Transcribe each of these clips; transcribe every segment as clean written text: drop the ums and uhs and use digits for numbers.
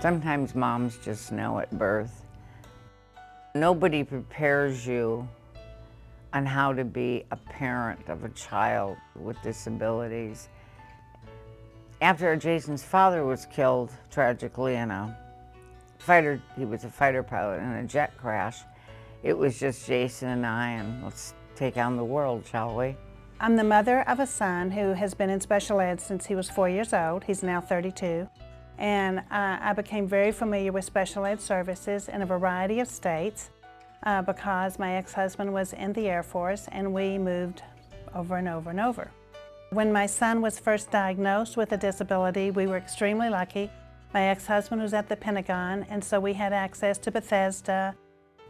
Sometimes moms just know at birth. Nobody prepares you on how to be a parent of a child with disabilities. After Jason's father was killed tragically in he was a fighter pilot in a jet crash, it was just Jason and I, and let's take on the world, shall we? I'm the mother of a son who has been in special ed since he was 4 years old. He's now 32. And I became very familiar with special ed services in a variety of states because my ex-husband was in the Air Force and we moved over and over and over. When my son was first diagnosed with a disability, we were extremely lucky. My ex-husband was at the Pentagon, and so we had access to Bethesda,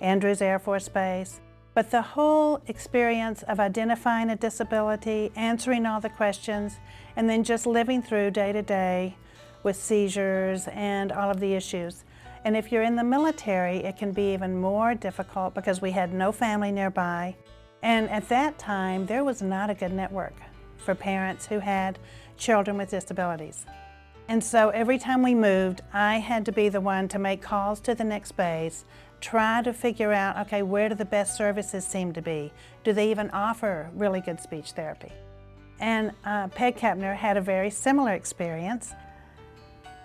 Andrews Air Force Base. But the whole experience of identifying a disability, answering all the questions, and then just living through day to day with seizures and all of the issues. And if you're in the military, it can be even more difficult because we had no family nearby. And at that time, there was not a good network for parents who had children with disabilities. And so every time we moved, I had to be the one to make calls to the next base, try to figure out, okay, where do the best services seem to be? Do they even offer really good speech therapy? And Peg Kepner had a very similar experience.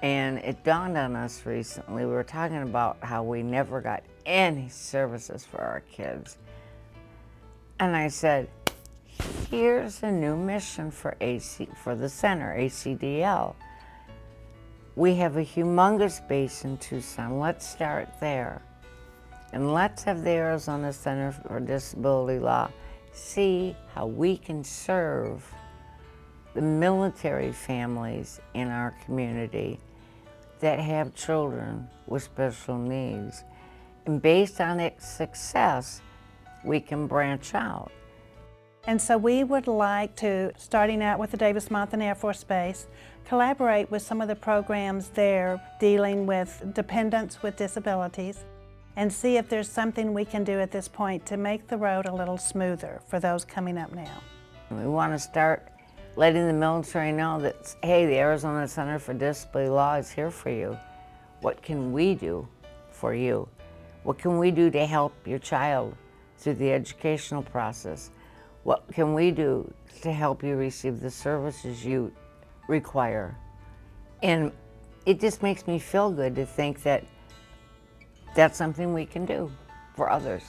And it dawned on us recently, we were talking about how we never got any services for our kids. And I said, here's a new mission for the center, ACDL. We have a humongous base in Tucson. Let's start there. And let's have the Arizona Center for Disability Law see how we can serve the military families in our community that have children with special needs. And based on its success, we can branch out. And so we would like to, starting out with the Davis-Monthan Air Force Base, collaborate with some of the programs there dealing with dependents with disabilities and see if there's something we can do at this point to make the road a little smoother for those coming up now. We want to start letting the military know that, hey, the Arizona Center for Disability Law is here for you. What can we do for you? What can we do to help your child through the educational process? What can we do to help you receive the services you require? And it just makes me feel good to think that that's something we can do for others.